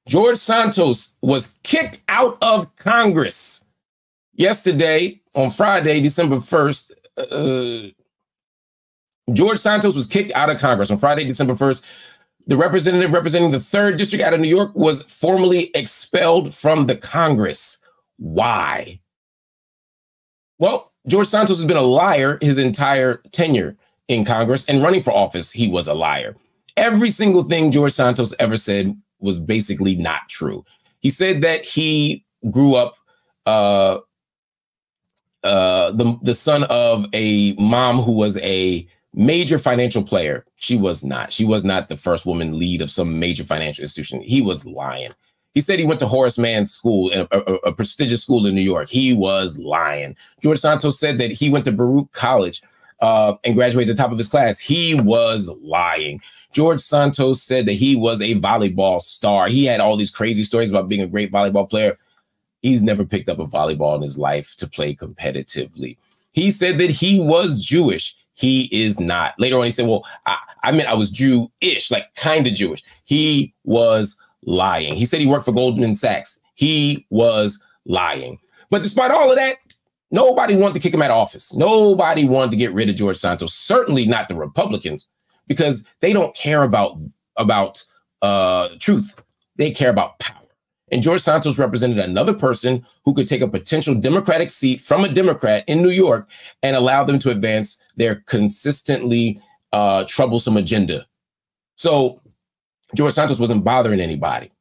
George Santos was kicked out of Congress yesterday on Friday, December 1st. George Santos was kicked out of Congress on Friday, December 1st. The representative representing the 3rd District out of New York was formally expelled from the Congress. Why? Well, George Santos has been a liar his entire tenure in Congress, and running for office, he was a liar. Every single thing George Santos ever said was basically not true. He said that he grew up the son of a mom who was a major financial player. She was not. She was not the first woman lead of some major financial institution. He was lying. He said he went to Horace Mann School, a prestigious school in New York. He was lying. George Santos said that he went to Baruch College and graduated at the top of his class. He was lying. George Santos said that he was a volleyball star. He had all these crazy stories about being a great volleyball player. He's never picked up a volleyball in his life to play competitively. He said that he was Jewish. He is not. Later on, he said, well, I meant I was Jewish, like kind of Jewish. He was lying. He said he worked for Goldman Sachs. He was lying. But despite all of that, nobody wanted to kick him out of office. Nobody wanted to get rid of George Santos. Certainly not the Republicans, because they don't care about truth. They care about power. And George Santos represented another person who could take a potential Democratic seat from a Democrat in New York and allow them to advance their consistently troublesome agenda. So George Santos wasn't bothering anybody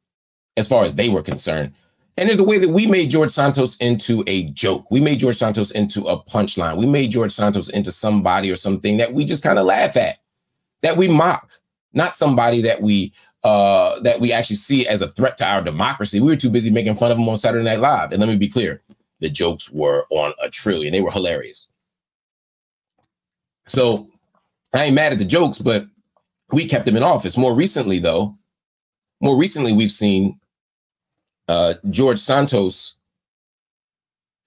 as far as they were concerned. And there's the way that we made George Santos into a joke. We made George Santos into a punchline. We made George Santos into somebody or something that we just kind of laugh at, that we mock, not somebody that we actually see as a threat to our democracy. We were too busy making fun of him on Saturday Night Live. And let me be clear, the jokes were on a trillion. They were hilarious. So I ain't mad at the jokes, but we kept him in office. More recently, we've seen George Santos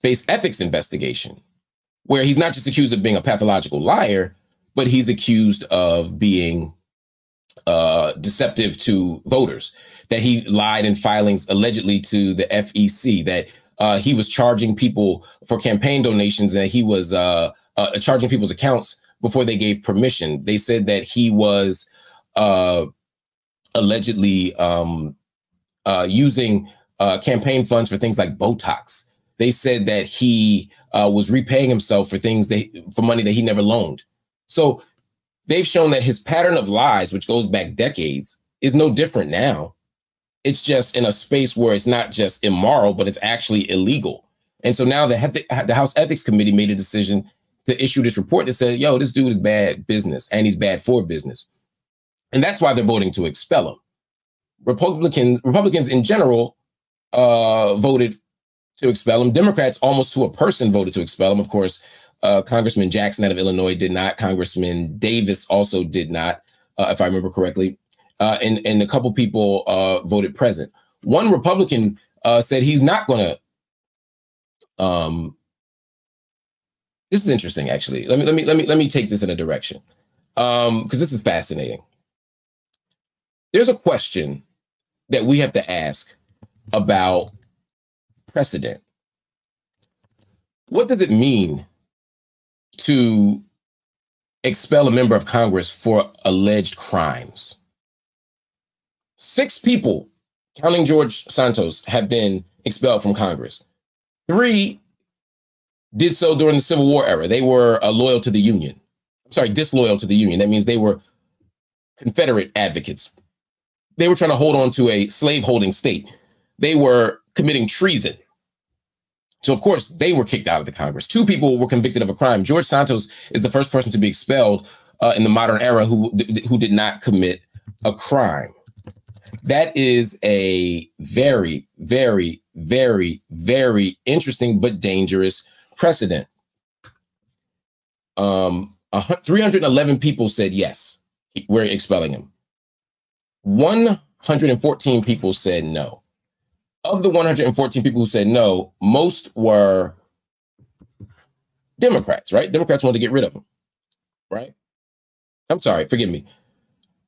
face ethics investigation, where he's not just accused of being a pathological liar, but he's accused of being deceptive to voters, that he lied in filings allegedly to the FEC, that he was charging people for campaign donations, and he was charging people's accounts before they gave permission. They said that he was allegedly using campaign funds for things like Botox. They said that he was repaying himself for money that he never loaned. So they've shown that his pattern of lies, which goes back decades, is no different now. It's just in a space where it's not just immoral, but it's actually illegal. And so now the House Ethics Committee made a decision to issue this report that said, yo, this dude is bad business and he's bad for business. And that's why they're voting to expel him. Republicans in general voted to expel him. Democrats almost to a person voted to expel him. Of course, Congressman Jackson out of Illinois did not. Congressman Davis also did not, if I remember correctly. And a couple people voted present. One Republican said he's not going to. This is interesting, actually. Let me take this in a direction, because this is fascinating. There's a question that we have to ask about precedent. What does it mean to expel a member of Congress for alleged crimes? 6 people, counting George Santos, have been expelled from Congress. 3 did so during the Civil War era. They were loyal to the Union. I'm sorry, disloyal to the Union. That means they were Confederate advocates. They were trying to hold on to a slave-holding state. They were committing treason. So, of course, they were kicked out of the Congress. 2 people were convicted of a crime. George Santos is the first person to be expelled in the modern era who did not commit a crime. That is a very, very, very, very interesting but dangerous precedent. 311 people said yes, we're expelling him. 114 people said no. Of the 114 people who said no, most were Democrats, right? Democrats wanted to get rid of him, right? I'm sorry, forgive me.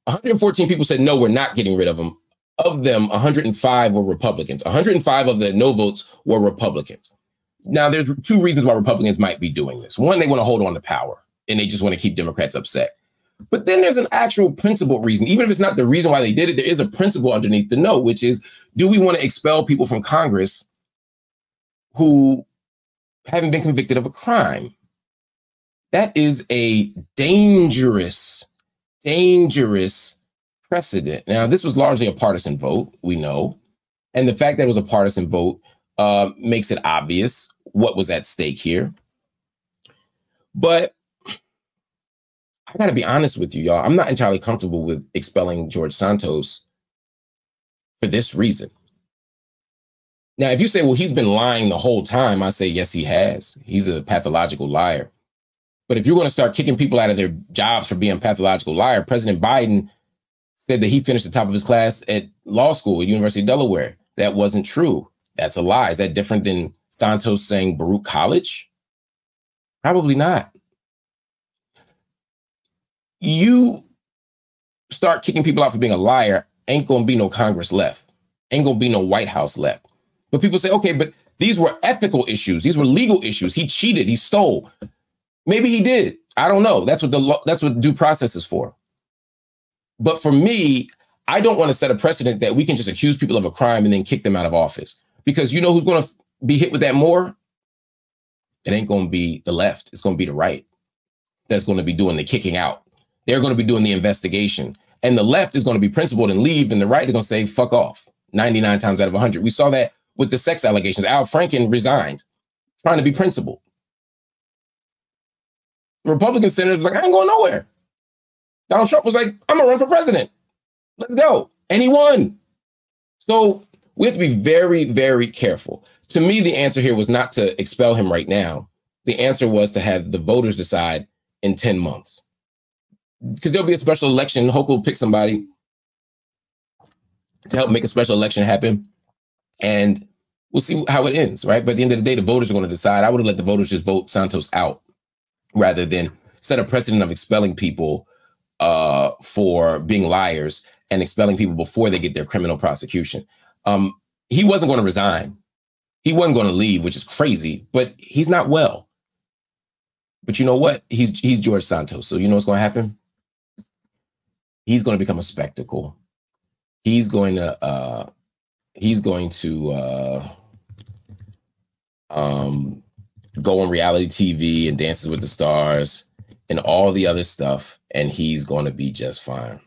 114 people said no, we're not getting rid of him. of them, 105 were Republicans. 105 of the no votes were Republicans. Now, there's two reasons why Republicans might be doing this. One, they want to hold on to power, and they just want to keep Democrats upset. But then there's an actual principled reason. Even if it's not the reason why they did it, there is a principle underneath the no, which is, do we want to expel people from Congress who haven't been convicted of a crime? That is a dangerous, dangerous precedent. Now, this was largely a partisan vote, we know. And the fact that it was a partisan vote makes it obvious what was at stake here. But I got to be honest with you, y'all. I'm not entirely comfortable with expelling George Santos for this reason. Now, if you say, well, he's been lying the whole time, I say, yes, he has. He's a pathological liar. But if you're going to start kicking people out of their jobs for being a pathological liar, President Biden said that he finished the top of his class at law school at University of Delaware. That wasn't true. That's a lie. Is that different than Santos saying Baruch College? Probably not. You start kicking people out for being a liar, ain't going to be no Congress left. Ain't going to be no White House left. But people say, okay, but these were ethical issues. These were legal issues. He cheated. He stole. Maybe he did. I don't know. That's what due process is for. But for me, I don't want to set a precedent that we can just accuse people of a crime and then kick them out of office. Because you know who's going to be hit with that more? It ain't going to be the left. It's going to be the right that's going to be doing the kicking out. They're going to be doing the investigation. And the left is going to be principled and leave, and the right is going to say, fuck off, 99 times out of 100. We saw that with the sex allegations. Al Franken resigned, trying to be principled. The Republican senators were like, I ain't going nowhere. Donald Trump was like, I'm going to run for president. Let's go. And he won. So we have to be very, very careful. To me, the answer here was not to expel him right now. The answer was to have the voters decide in 10 months. Because there'll be a special election. Hope will pick somebody to help make a special election happen. And we'll see how it ends, right? But at the end of the day, the voters are going to decide. I would have let the voters just vote Santos out rather than set a precedent of expelling people for being liars and expelling people before they get their criminal prosecution. He wasn't going to resign. He wasn't going to leave, which is crazy, but he's not well. But you know what? He's George Santos. So you know what's going to happen? He's going to become a spectacle. He's going to go on reality TV and Dances with the Stars and all the other stuff, and he's going to be just fine.